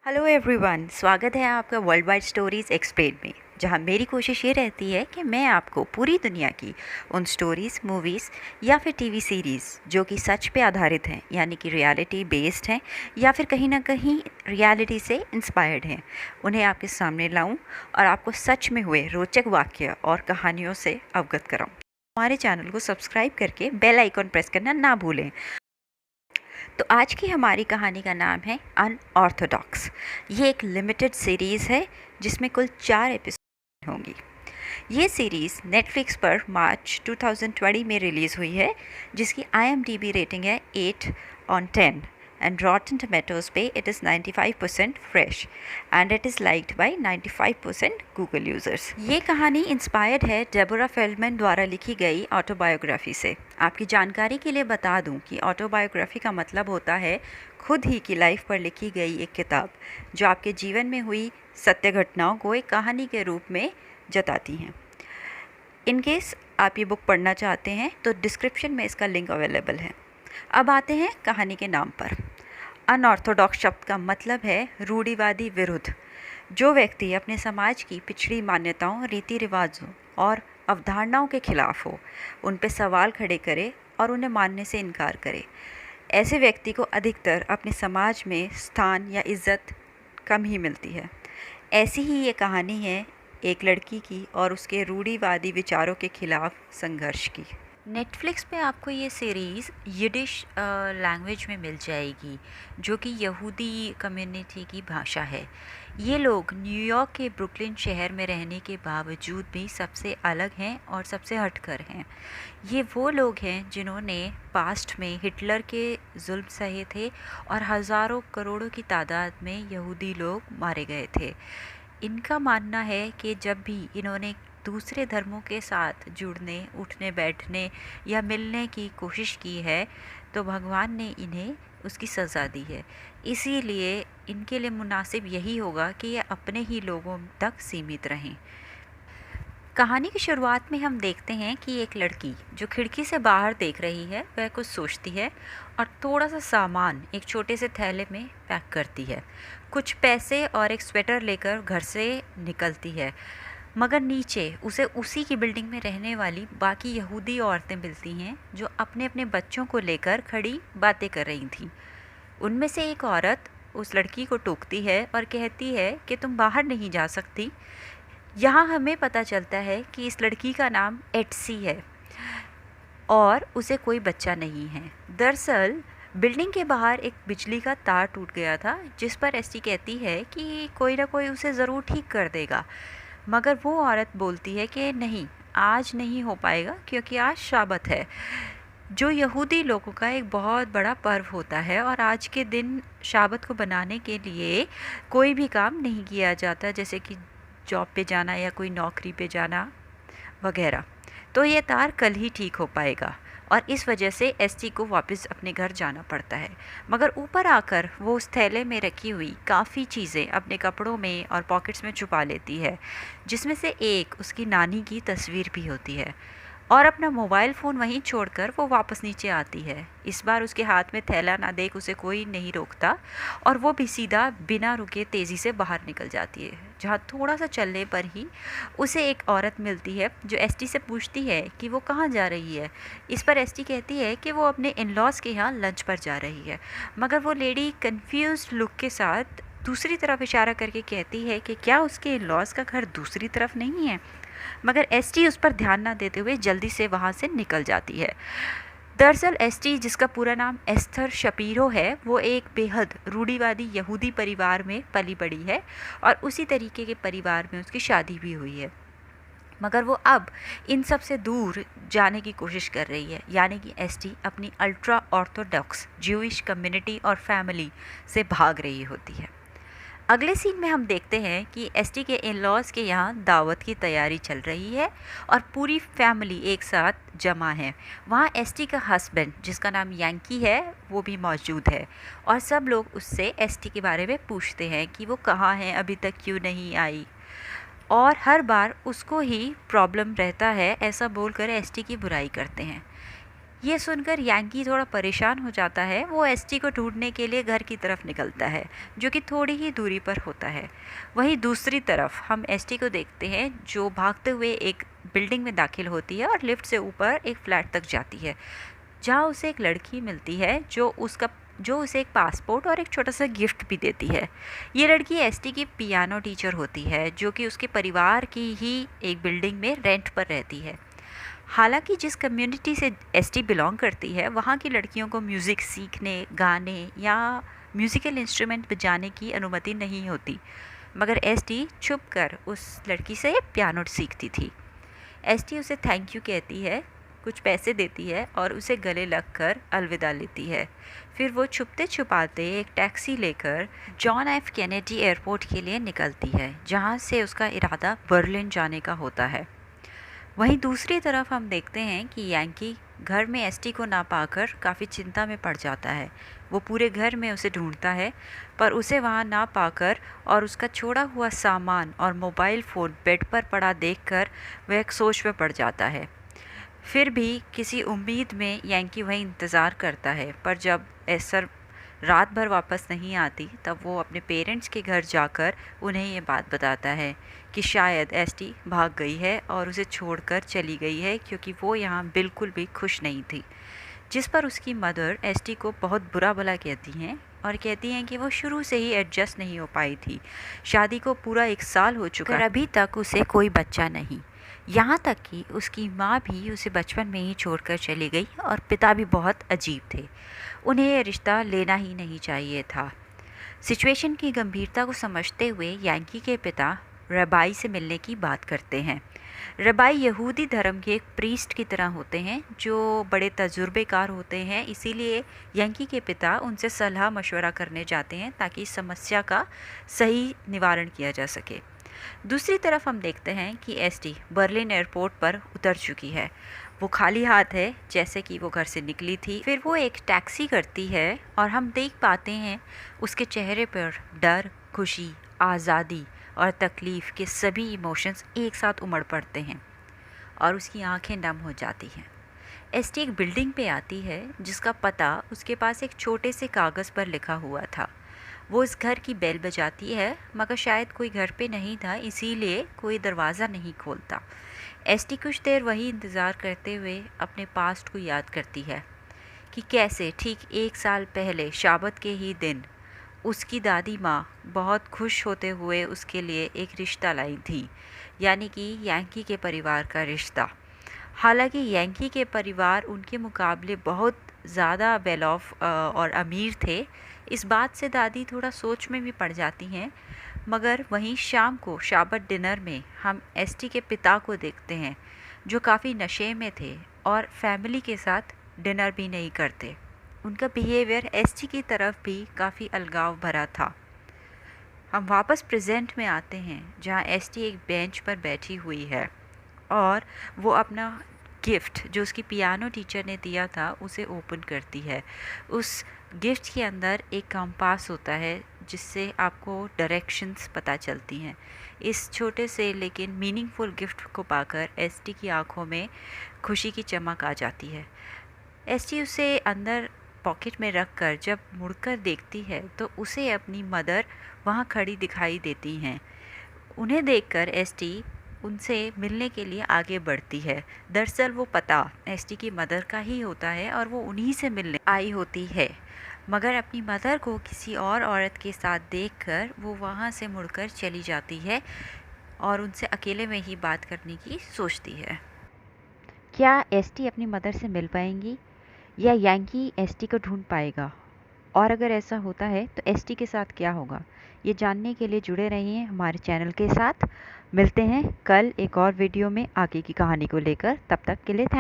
Hello everyone, स्वागत है आपका वर्ल्ड वाइड स्टोरीज़ एक्सप्लेन में, जहां मेरी कोशिश ये रहती है कि मैं आपको पूरी दुनिया की उन स्टोरीज़, मूवीज़ या फिर टीवी सीरीज़ जो कि सच पे आधारित हैं, यानी कि रियलिटी बेस्ड हैं या फिर कहीं ना कहीं रियलिटी से इंस्पायर्ड हैं, उन्हें आपके सामने लाऊं और आपको सच में हुए रोचक वाक्य और कहानियों से अवगत कराऊं। हमारे चैनल को सब्सक्राइब करके बेल आइकॉन प्रेस करना ना भूलें। तो आज की हमारी कहानी का नाम है अनऑर्थोडॉक्स। ये एक लिमिटेड सीरीज़ है जिसमें कुल 4 एपिसोड होंगी। ये सीरीज़ नेटफ्लिक्स पर मार्च 2020 में रिलीज़ हुई है, जिसकी IMDb रेटिंग है 8/10 एंड रॉटन टमेटोज़ पे it is 95% fresh and it is liked by 95% Google users. ये कहानी इंस्पायर्ड है डेबोरा फेल्डमैन द्वारा लिखी गई ऑटोबायोग्राफी से। आपकी जानकारी के लिए बता दूं कि ऑटोबायोग्राफी का मतलब होता है खुद ही की लाइफ पर लिखी गई एक किताब जो आपके जीवन में हुई सत्य घटनाओं को एक कहानी के रूप में जताती हैं। इन केस आप ये बुक पढ़ना चाहते हैं तो डिस्क्रिप्शन में इसका लिंक अवेलेबल है। अब आते हैं कहानी के नाम पर। अनऑर्थोडॉक्स शब्द का मतलब है रूढ़िवादी विरुद्ध। जो व्यक्ति अपने समाज की पिछड़ी मान्यताओं, रीति रिवाजों और अवधारणाओं के खिलाफ हो, उन पे सवाल खड़े करे और उन्हें मानने से इनकार करे, ऐसे व्यक्ति को अधिकतर अपने समाज में स्थान या इज्जत कम ही मिलती है। ऐसी ही ये कहानी है एक लड़की की और उसके रूढ़िवादी विचारों के खिलाफ संघर्ष की। नेटफ्लिक्स पे आपको ये सीरीज़ यिडिश लैंग्वेज में मिल जाएगी, जो कि यहूदी कम्युनिटी की भाषा है। ये लोग न्यूयॉर्क के ब्रुकलिन शहर में रहने के बावजूद भी सबसे अलग हैं और सबसे हटकर हैं। ये वो लोग हैं जिन्होंने पास्ट में हिटलर के जुल्म सहे थे और हज़ारों करोड़ों की तादाद में यहूदी लोग मारे गए थे। इनका मानना है कि जब भी इन्होंने दूसरे धर्मों के साथ जुड़ने, उठने बैठने या मिलने की कोशिश की है तो भगवान ने इन्हें उसकी सज़ा दी है। इसीलिए इनके लिए मुनासिब यही होगा कि ये अपने ही लोगों तक सीमित रहें। कहानी की शुरुआत में हम देखते हैं कि एक लड़की जो खिड़की से बाहर देख रही है वह कुछ सोचती है और थोड़ा सा सामान एक छोटे से थैले में पैक करती है। कुछ पैसे और एक स्वेटर लेकर घर से निकलती है, मगर नीचे उसे उसी की बिल्डिंग में रहने वाली बाकी यहूदी औरतें मिलती हैं जो अपने अपने बच्चों को लेकर खड़ी बातें कर रही थीं। उनमें से एक औरत उस लड़की को टोकती है और कहती है कि तुम बाहर नहीं जा सकती। यहाँ हमें पता चलता है कि इस लड़की का नाम एट्सी है और उसे कोई बच्चा नहीं है। दरअसल बिल्डिंग के बाहर एक बिजली का तार टूट गया था, जिस पर एट्सी कहती है कि कोई ना कोई उसे ज़रूर ठीक कर देगा, मगर वो औरत बोलती है कि नहीं, आज नहीं हो पाएगा क्योंकि आज शाबत है, जो यहूदी लोगों का एक बहुत बड़ा पर्व होता है और आज के दिन शाबत को बनाने के लिए कोई भी काम नहीं किया जाता, जैसे कि जॉब पे जाना या कोई नौकरी पे जाना वगैरह। तो ये तार कल ही ठीक हो पाएगा और इस वजह से एसटी को वापस अपने घर जाना पड़ता है। मगर ऊपर आकर वो उस थैले में रखी हुई काफ़ी चीज़ें अपने कपड़ों में और पॉकेट्स में छुपा लेती है, जिसमें से एक उसकी नानी की तस्वीर भी होती है। और अपना मोबाइल फ़ोन वहीं छोड़कर वो वापस नीचे आती है। इस बार उसके हाथ में थैला ना देख उसे कोई नहीं रोकता और वो भी सीधा बिना रुके तेज़ी से बाहर निकल जाती है, जहाँ थोड़ा सा चलने पर ही उसे एक औरत मिलती है जो एसटी से पूछती है कि वो कहाँ जा रही है। इस पर एसटी कहती है कि वो अपने इन लॉज़ के यहाँ लंच पर जा रही है, मगर वो लेडी कन्फ्यूज़ लुक के साथ दूसरी तरफ इशारा करके कहती है कि क्या उसके इन लॉज़ का घर दूसरी तरफ नहीं है। मगर एसटी उस पर ध्यान ना देते हुए जल्दी से वहाँ से निकल जाती है। दरअसल एसटी, जिसका पूरा नाम एस्थर शपीरो है, वो एक बेहद रूढ़िवादी यहूदी परिवार में पली बड़ी है और उसी तरीके के परिवार में उसकी शादी भी हुई है। मगर वो अब इन सब से दूर जाने की कोशिश कर रही है, यानी कि एसटी अपनी अल्ट्रा ऑर्थोडॉक्स ज्यूइश कम्युनिटी और फैमिली से भाग रही होती है। अगले सीन में हम देखते हैं कि एसटी के इन लॉज़ के यहाँ दावत की तैयारी चल रही है और पूरी फैमिली एक साथ जमा है। वहाँ एसटी का हस्बैंड, जिसका नाम यांकी है, वो भी मौजूद है और सब लोग उससे एसटी के बारे में पूछते हैं कि वो कहाँ है, अभी तक क्यों नहीं आई, और हर बार उसको ही प्रॉब्लम रहता है ऐसा बोलकर एसटी की बुराई करते हैं। ये सुनकर यांकी थोड़ा परेशान हो जाता है। वो एसटी को ढूंढने के लिए घर की तरफ निकलता है, जो कि थोड़ी ही दूरी पर होता है। वहीं दूसरी तरफ हम एसटी को देखते हैं, जो भागते हुए एक बिल्डिंग में दाखिल होती है और लिफ्ट से ऊपर एक फ्लैट तक जाती है, जहाँ उसे एक लड़की मिलती है जो उसे एक पासपोर्ट और एक छोटा सा गिफ्ट भी देती है। ये लड़की एसटी की पियानो टीचर होती है, जो कि उसके परिवार की ही एक बिल्डिंग में रेंट पर रहती है। हालांकि जिस कम्युनिटी से एसटी बिलोंग करती है, वहाँ की लड़कियों को म्यूज़िक सीखने, गाने या म्यूज़िकल इंस्ट्रूमेंट बजाने की अनुमति नहीं होती, मगर एसटी छुपकर उस लड़की से पियानो सीखती थी। एसटी उसे थैंक यू कहती है, कुछ पैसे देती है और उसे गले लगकर अलविदा लेती है। फिर वो छुपते छुपाते एक टैक्सी लेकर जॉन एफ कैनेडी एयरपोर्ट के लिए निकलती है, जहाँ से उसका इरादा बर्लिन जाने का होता है। वहीं दूसरी तरफ हम देखते हैं कि यांकी घर में एसटी को ना पाकर काफ़ी चिंता में पड़ जाता है। वो पूरे घर में उसे ढूंढता है, पर उसे वहाँ ना पाकर और उसका छोड़ा हुआ सामान और मोबाइल फ़ोन बेड पर पड़ा देखकर वह एक सोच में पड़ जाता है। फिर भी किसी उम्मीद में यांकी वहीं इंतज़ार करता है, पर जब एसर रात भर वापस नहीं आती, तब वो अपने पेरेंट्स के घर जाकर उन्हें ये बात बताता है कि शायद एसटी भाग गई है और उसे छोड़कर चली गई है, क्योंकि वो यहाँ बिल्कुल भी खुश नहीं थी। जिस पर उसकी मदर एसटी को बहुत बुरा भला कहती हैं और कहती हैं कि वो शुरू से ही एडजस्ट नहीं हो पाई थी। शादी को पूरा 1 साल हो चुका है, अभी तक उसे कोई बच्चा नहीं। यहाँ तक कि उसकी माँ भी उसे बचपन में ही छोड़कर चली गई और पिता भी बहुत अजीब थे। उन्हें ये रिश्ता लेना ही नहीं चाहिए था। सिचुएशन की गंभीरता को समझते हुए यांकी के पिता रबाई से मिलने की बात करते हैं। रबाई यहूदी धर्म के एक प्रीस्ट की तरह होते हैं, जो बड़े तजुर्बेकार होते हैं। इसीलिए यांकी के पिता उनसे सलाह मशवरा करने जाते हैं ताकि इस समस्या का सही निवारण किया जा सके। दूसरी तरफ हम देखते हैं कि एसटी बर्लिन एयरपोर्ट पर उतर चुकी है। वो खाली हाथ है, जैसे कि वो घर से निकली थी। फिर वो एक टैक्सी करती है और हम देख पाते हैं उसके चेहरे पर डर, खुशी, आज़ादी और तकलीफ़ के सभी इमोशंस एक साथ उमड़ पड़ते हैं और उसकी आंखें नम हो जाती हैं। एसटी एक बिल्डिंग पे आती है जिसका पता उसके पास एक छोटे से कागज़ पर लिखा हुआ था। वो इस घर की बेल बजाती है, मगर शायद कोई घर पे नहीं था, इसीलिए कोई दरवाज़ा नहीं खोलता। एसटी कुछ देर वही इंतज़ार करते हुए अपने पास्ट को याद करती है कि कैसे ठीक 1 साल पहले शाबत के ही दिन उसकी दादी माँ बहुत खुश होते हुए उसके लिए एक रिश्ता लाई थी, यानी कि यांकी के परिवार का रिश्ता। हालांकि यांकी के परिवार उनके मुकाबले बहुत ज़्यादा वेल ऑफ और अमीर थे। इस बात से दादी थोड़ा सोच में भी पड़ जाती हैं। मगर वहीं शाम को शाबत डिनर में हम एसटी के पिता को देखते हैं, जो काफ़ी नशे में थे और फैमिली के साथ डिनर भी नहीं करते। उनका बिहेवियर एसटी की तरफ भी काफ़ी अलगाव भरा था। हम वापस प्रेजेंट में आते हैं, जहाँ एसटी एक बेंच पर बैठी हुई है और वो अपना गिफ्ट जो उसकी पियानो टीचर ने दिया था उसे ओपन करती है। उस गिफ्ट के अंदर एक कंपास होता है, जिससे आपको डायरेक्शंस पता चलती हैं। इस छोटे से लेकिन मीनिंगफुल गिफ्ट को पाकर एसटी की आंखों में खुशी की चमक आ जाती है। एसटी उसे अंदर पॉकेट में रख कर जब मुड़कर देखती है, तो उसे अपनी मदर वहाँ खड़ी दिखाई देती हैं। उन्हें देखकर एसटी उनसे मिलने के लिए आगे बढ़ती है। दरअसल वो पता एसटी की मदर का ही होता है और वो उन्हीं से मिलने आई होती है, मगर अपनी मदर को किसी और औरत के साथ देखकर वो वहाँ से मुड़कर चली जाती है और उनसे अकेले में ही बात करने की सोचती है। क्या एसटी अपनी मदर से मिल पाएंगी या यांकी एसटी को ढूंढ पाएगा? और अगर ऐसा होता है तो एसटी के साथ क्या होगा? ये जानने के लिए जुड़े रहिए हमारे चैनल के साथ। मिलते हैं कल एक और वीडियो में आगे की कहानी को लेकर। तब तक के लिए थैंक